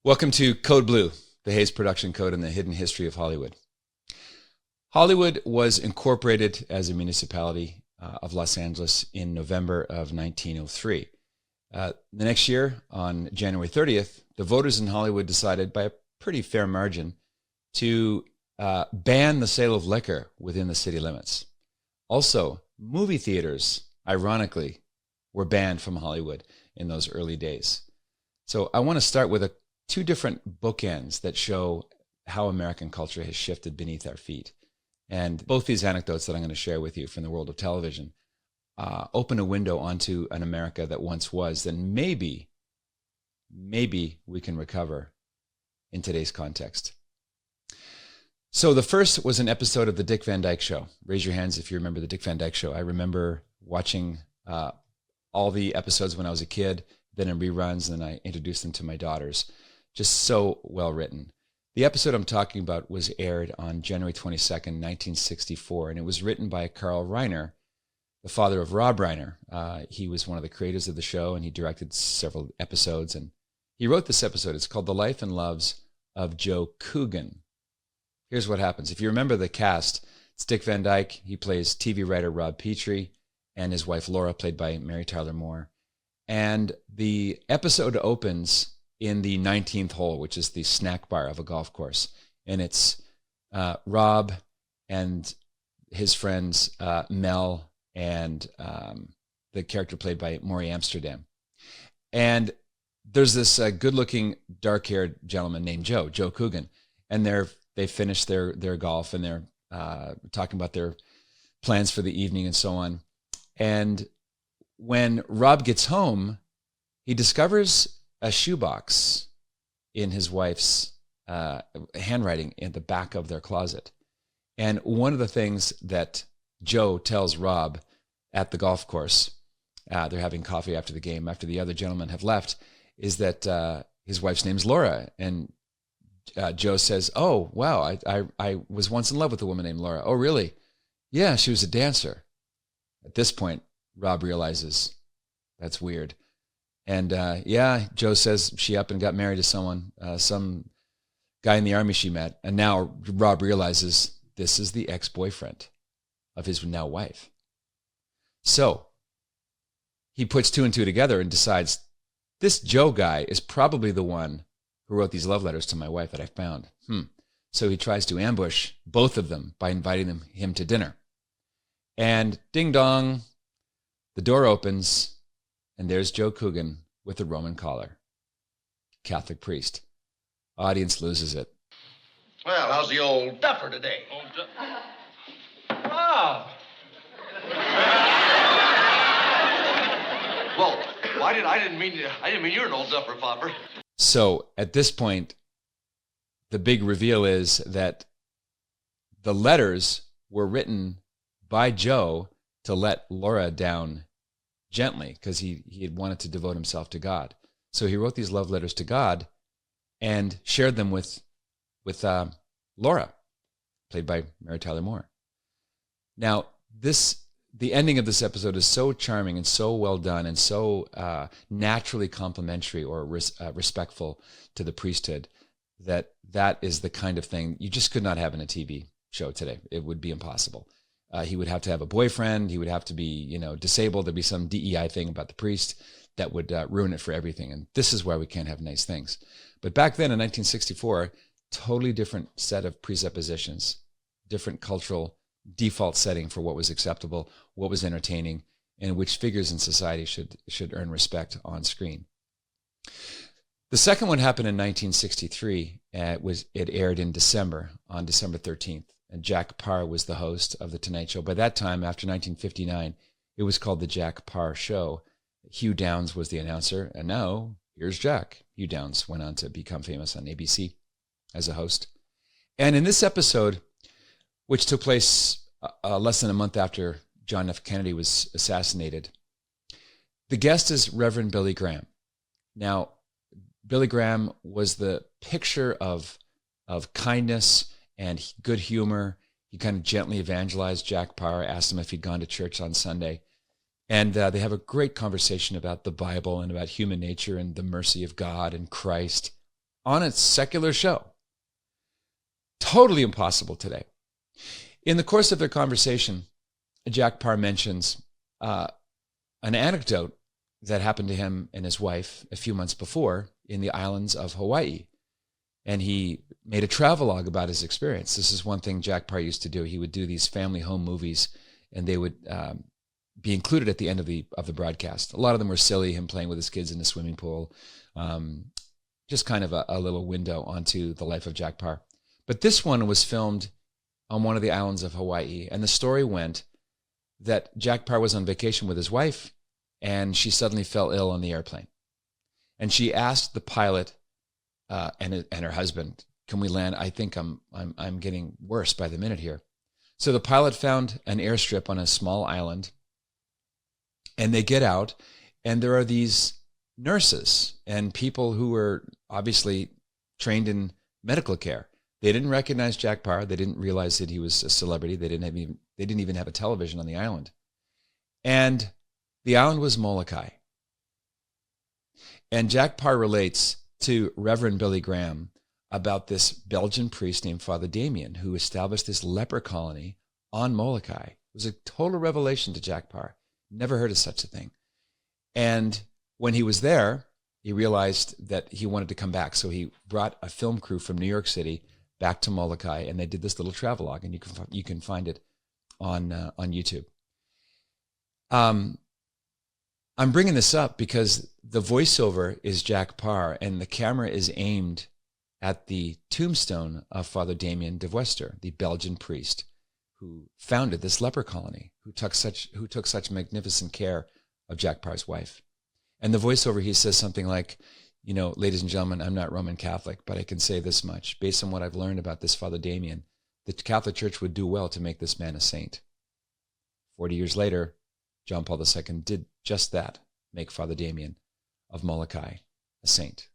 Welcome to Code Blue, the Hayes Production Code and the Hidden History of Hollywood. Hollywood was incorporated as a municipality of Los Angeles in November of 1903. The next year, on January 30th, the voters in Hollywood decided by a pretty fair margin to ban the sale of liquor within the city limits. Also, movie theaters, ironically, were banned from Hollywood in those early days. So I want to start with two different bookends that show how American culture has shifted beneath our feet. And both these anecdotes that I'm going to share with you from the world of television open a window onto an America that once was, that maybe we can recover in today's context. So the first was an episode of the Dick Van Dyke Show. Raise your hands if you remember the Dick Van Dyke Show. I remember watching all the episodes when I was a kid, then in reruns, and then I introduced them to my daughters. Just so well written. The episode I'm talking about was aired on January 22nd, 1964, and it was written by Carl Reiner, the father of Rob Reiner. He was one of the creators of the show, and he directed several episodes, and he wrote this episode. It's called The Life and Loves of Joe Coogan. Here's what happens. If you remember the cast, it's Dick Van Dyke. He plays TV writer Rob Petrie, and his wife Laura, played by Mary Tyler Moore. And the episode opens in the 19th hole, which is the snack bar of a golf course. And it's Rob and his friends Mel and the character played by Maury Amsterdam. And there's this good-looking, dark-haired gentleman named Joe Coogan. And they finished their golf, and they're talking about their plans for the evening and so on. And when Rob gets home, he discovers a shoebox in his wife's handwriting in the back of their closet. And one of the things that Joe tells Rob at the golf course, they're having coffee after the game, after the other gentlemen have left, is that his wife's name's Laura. And Joe says, "Oh, wow, I was once in love with a woman named Laura." "Oh, really?" "Yeah, she was a dancer." At this point, Rob realizes that's weird. And Joe says she up and got married to someone, some guy in the army she met. And now Rob realizes this is the ex-boyfriend of his now wife. So he puts two and two together and decides this Joe guy is probably the one who wrote these love letters to my wife that I found. So he tries to ambush both of them by inviting him to dinner. And ding dong, the door opens, and there's Joe Coogan with a Roman collar. Catholic priest. Audience loses it. Well, how's the old duffer today? Wow. Well, I didn't mean you're an old duffer, Popper. So at this point, the big reveal is that the letters were written by Joe to let Laura down gently, because he had wanted to devote himself to God. So he wrote these love letters to God and shared them with Laura, played by Mary Tyler Moore. Now, the ending of this episode is so charming and so well done and so naturally complimentary or respectful to the priesthood that is the kind of thing you just could not have in a TV show today. It would be impossible. He would have to have a boyfriend. He would have to be, disabled. There'd be some DEI thing about the priest that would ruin it for everything. And this is why we can't have nice things. But back then in 1964, totally different set of presuppositions, different cultural default setting for what was acceptable, what was entertaining, and which figures in society should earn respect on screen. The second one happened in 1963. It aired in December, on December 13th. And Jack Paar was the host of The Tonight Show. By that time, after 1959, it was called The Jack Paar Show. Hugh Downs was the announcer, and now here's Jack. Hugh Downs went on to become famous on ABC as a host. And in this episode, which took place less than a month after John F. Kennedy was assassinated, the guest is Reverend Billy Graham. Now, Billy Graham was the picture of kindness and good humor. He kind of gently evangelized Jack Paar, asked him if he'd gone to church on Sunday. And they have a great conversation about the Bible and about human nature and the mercy of God and Christ. on a secular show. Totally impossible today. In the course of their conversation, Jack Paar mentions an anecdote that happened to him and his wife a few months before in the islands of Hawaii. And he made a travelogue about his experience. This is one thing Jack Paar used to do. He would do these family home movies, and they would be included at the end of the broadcast. A lot of them were silly, him playing with his kids in the swimming pool, just kind of a little window onto the life of Jack Paar. But this one was filmed on one of the islands of Hawaii, and the story went that Jack Paar was on vacation with his wife, and she suddenly fell ill on the airplane. And she asked the pilot and her husband, "Can we land? I think I'm getting worse by the minute here." So the pilot found an airstrip on a small island, and they get out, and there are these nurses and people who were obviously trained in medical care. They didn't recognize Jack Paar. They didn't realize that he was a celebrity. They didn't even have a television on the island. And the island was Molokai. And Jack Paar relates to Reverend Billy Graham about this Belgian priest named Father Damien, who established this leper colony on Molokai. It was a total revelation to Jack Paar. Never heard of such a thing. And when he was there, he realized that he wanted to come back. So he brought a film crew from New York City back to Molokai, and they did this little travelogue, and you can find it on YouTube. I'm bringing this up because the voiceover is Jack Paar, and the camera is aimed at the tombstone of Father Damien de Voester, the Belgian priest who founded this leper colony, who took such magnificent care of Jack Parr's wife. And the voiceover, he says something like, "Ladies and gentlemen, I'm not Roman Catholic, but I can say this much. Based on what I've learned about this Father Damien, the Catholic Church would do well to make this man a saint." 40 years later, John Paul II did just that, make Father Damien of Molokai a saint.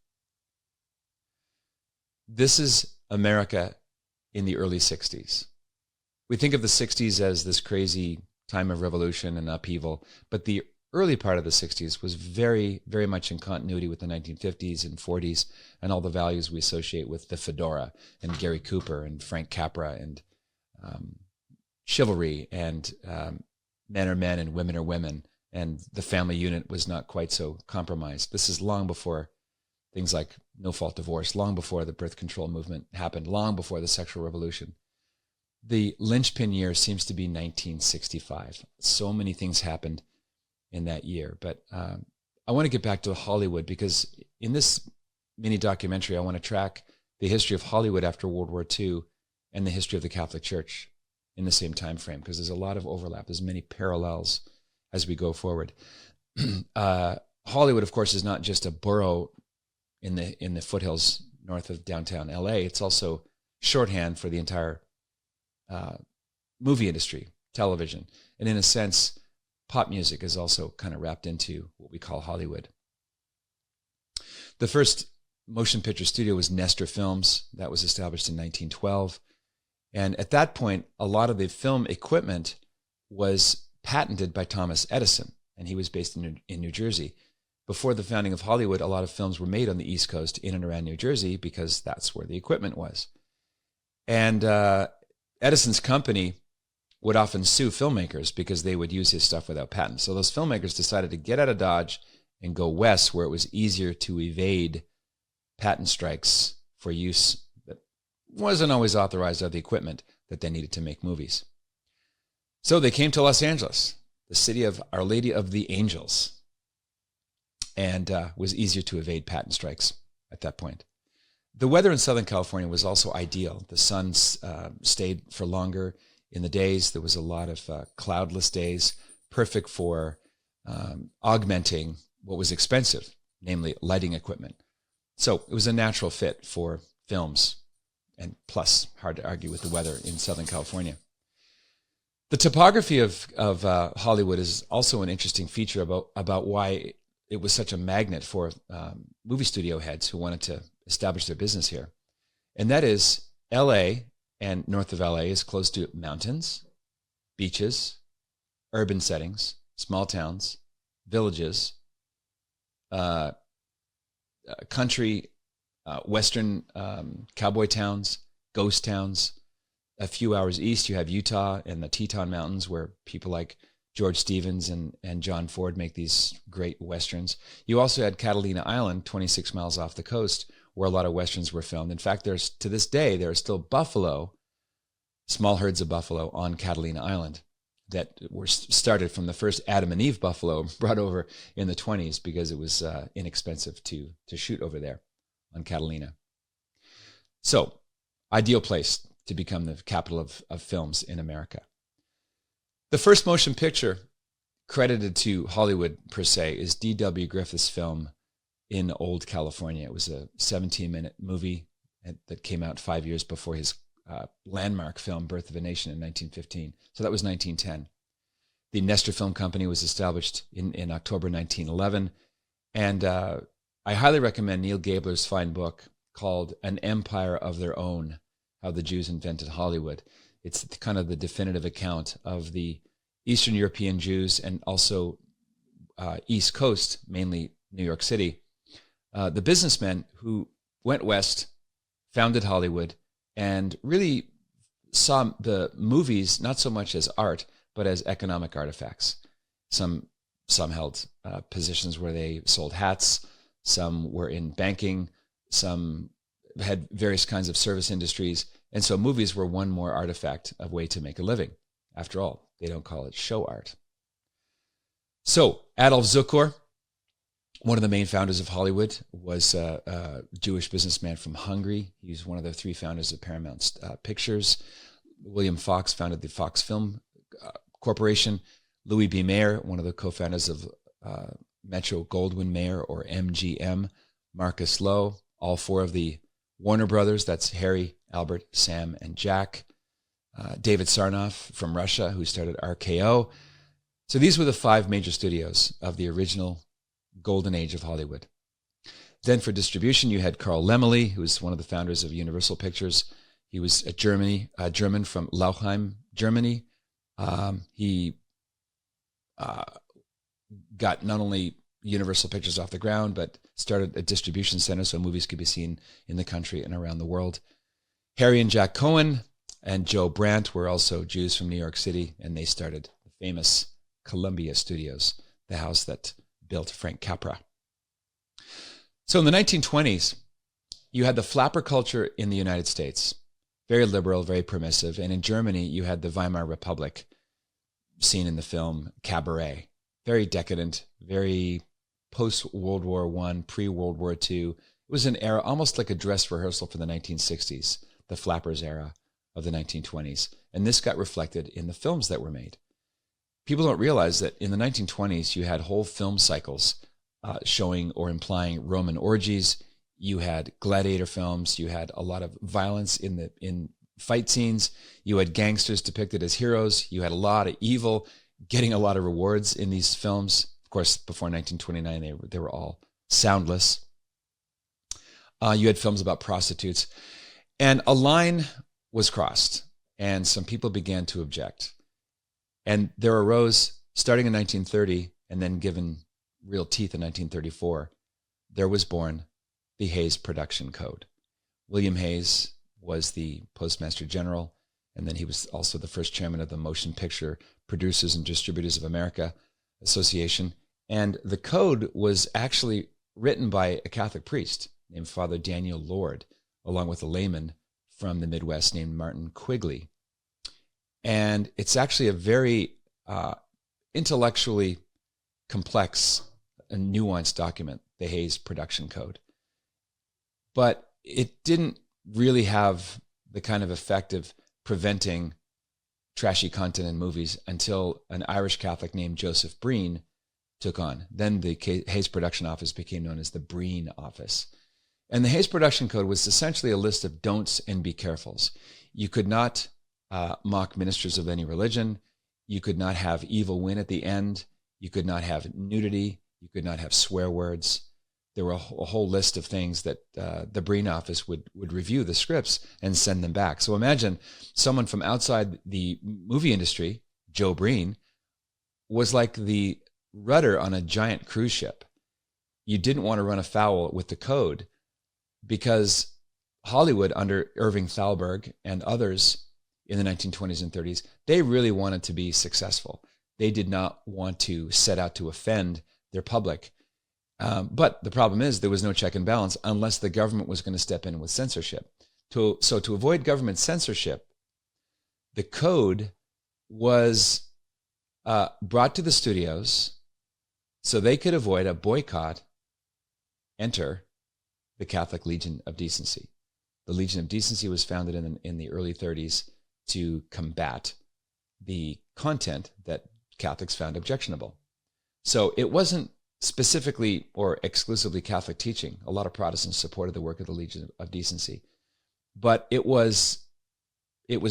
This is America in the early 60s. We think of the 60s as this crazy time of revolution and upheaval, but the early part of the 60s was very, very much in continuity with the 1950s and 40s and all the values we associate with the fedora and Gary Cooper and Frank Capra and chivalry and men are men and women are women, and the family unit was not quite so compromised. This is long before things like no-fault divorce, long before the birth control movement happened, long before the sexual revolution. The linchpin year seems to be 1965. So many things happened in that year. But I want to get back to Hollywood, because in this mini documentary, I want to track the history of Hollywood after World War II and the history of the Catholic Church in the same time frame, because there's a lot of overlap. There's many parallels as we go forward. Hollywood, of course, is not just a borough in the foothills north of downtown LA. It's also shorthand for the entire movie industry, television. And in a sense, pop music is also kind of wrapped into what we call Hollywood. The first motion picture studio was Nestor Films. That was established in 1912. And at that point, a lot of the film equipment was patented by Thomas Edison, and he was based in New Jersey. Before the founding of Hollywood, a lot of films were made on the East Coast in and around New Jersey because that's where the equipment was. And Edison's company would often sue filmmakers because they would use his stuff without patents. So those filmmakers decided to get out of Dodge and go west, where it was easier to evade patent strikes for use that wasn't always authorized of the equipment that they needed to make movies. So they came to Los Angeles, the city of Our Lady of the Angels, and was easier to evade patent strikes at that point. The weather in Southern California was also ideal. The sun stayed for longer in the days. There was a lot of cloudless days, perfect for augmenting what was expensive, namely lighting equipment. So it was a natural fit for films, and plus, hard to argue with the weather in Southern California. The topography of Hollywood is also an interesting feature about why it was such a magnet for movie studio heads who wanted to establish their business here. And that is, LA and north of LA is close to mountains, beaches, urban settings, small towns, villages, country Western cowboy towns, ghost towns. A few hours east, you have Utah and the Teton Mountains, where people like George Stevens and John Ford make these great Westerns. You also had Catalina Island, 26 miles off the coast, where a lot of Westerns were filmed. In fact, to this day, there are still buffalo, small herds of buffalo on Catalina Island that were started from the first Adam and Eve buffalo brought over in the 20s because it was inexpensive to shoot over there on Catalina. So, ideal place to become the capital of films in America. The first motion picture credited to Hollywood, per se, is D.W. Griffith's film In Old California. It was a 17-minute movie that came out 5 years before his landmark film, Birth of a Nation, in 1915. So that was 1910. The Nestor Film Company was established in October 1911. And I highly recommend Neil Gabler's fine book called An Empire of Their Own, How the Jews Invented Hollywood. It's kind of the definitive account of the Eastern European Jews and also East Coast, mainly New York City, the businessmen who went west, founded Hollywood, and really saw the movies not so much as art, but as economic artifacts. Some held positions where they sold hats, some were in banking, some had various kinds of service industries, and so movies were one more artifact, a way to make a living. After all, they don't call it show art. So Adolf Zukor, one of the main founders of Hollywood, was a Jewish businessman from Hungary. He was one of the three founders of Paramount Pictures. William Fox founded the Fox Film Corporation. Louis B. Mayer, one of the co-founders of Metro-Goldwyn-Mayer, or MGM. Marcus Lowe, all four of the Warner Brothers, that's Harry, Albert, Sam, and Jack. David Sarnoff from Russia, who started RKO. So these were the five major studios of the original golden age of Hollywood. Then for distribution, you had Carl Laemmle, who was one of the founders of Universal Pictures. He was a German from Lauchheim, Germany. He got not only Universal Pictures off the ground, but started a distribution center so movies could be seen in the country and around the world. Harry and Jack Cohen and Joe Brandt were also Jews from New York City, and they started the famous Columbia Studios, the house that built Frank Capra. So in the 1920s, you had the flapper culture in the United States, very liberal, very permissive, and in Germany, you had the Weimar Republic, seen in the film Cabaret, very decadent, very post-World War I, pre-World War II. It was an era almost like a dress rehearsal for the 1960s, the flappers era of the 1920s. And this got reflected in the films that were made. People don't realize that in the 1920s, you had whole film cycles showing or implying Roman orgies. You had gladiator films. You had a lot of violence in fight scenes. You had gangsters depicted as heroes. You had a lot of evil getting a lot of rewards in these films. Of course, before 1929, they were all soundless. You had films about prostitutes. And a line was crossed, and some people began to object. And there arose, starting in 1930, and then given real teeth in 1934, there was born the Hays Production Code. William Hays was the Postmaster General, and then he was also the first chairman of the Motion Picture Producers and Distributors of America Association. And the code was actually written by a Catholic priest named Father Daniel Lord, along with a layman from the Midwest named Martin Quigley. And it's actually a very intellectually complex and nuanced document, the Hays Production Code. But it didn't really have the kind of effect of preventing trashy content in movies until an Irish Catholic named Joseph Breen took on. Then the Hays Production Office became known as the Breen Office. And the Hays Production Code was essentially a list of don'ts and be carefuls. You could not mock ministers of any religion. You could not have evil win at the end. You could not have nudity. You could not have swear words. There were a whole list of things that the Breen office would review the scripts and send them back. So imagine someone from outside the movie industry, Joe Breen, was like the rudder on a giant cruise ship. You didn't want to run afoul with the code. because Hollywood under Irving Thalberg and others in the 1920s and 30s, they really wanted to be successful. They did not want to set out to offend their public. But the problem is there was no check and balance unless the government was going to step in with censorship. So to avoid government censorship, the code was brought to the studios so they could avoid a boycott. Enter the Catholic Legion of Decency. The Legion of Decency was founded in the early 30s to combat the content that Catholics found objectionable. So it wasn't specifically or exclusively Catholic teaching. A lot of Protestants supported the work of the Legion of Decency. But it was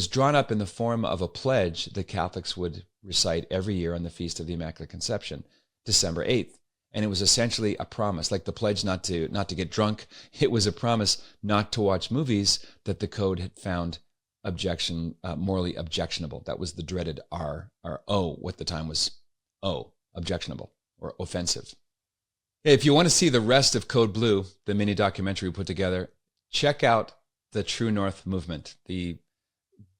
drawn up in the form of a pledge that Catholics would recite every year on the Feast of the Immaculate Conception, December 8th. And it was essentially a promise, like the pledge not to get drunk. It was a promise not to watch movies that the code had found morally objectionable. That was the dreaded R, or O, what the time was O, objectionable or offensive. If you want to see the rest of Code Blue, the mini documentary we put together, check out the True North movement. The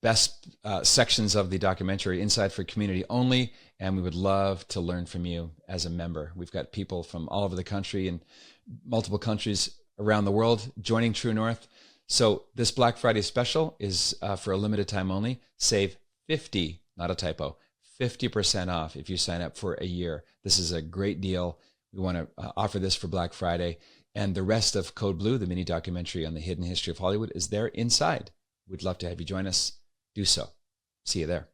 best sections of the documentary inside for community only, and we would love to learn from you as a member. We've got people from all over the country and multiple countries around the world joining True North. So this Black Friday special is for a limited time only. Save 50, not a typo, 50% off if you sign up for a year. This is a great deal. We want to offer this for Black Friday. And the rest of Code Blue, the mini documentary on the hidden history of Hollywood, is there inside. We'd love to have you join us. Do so. See you there.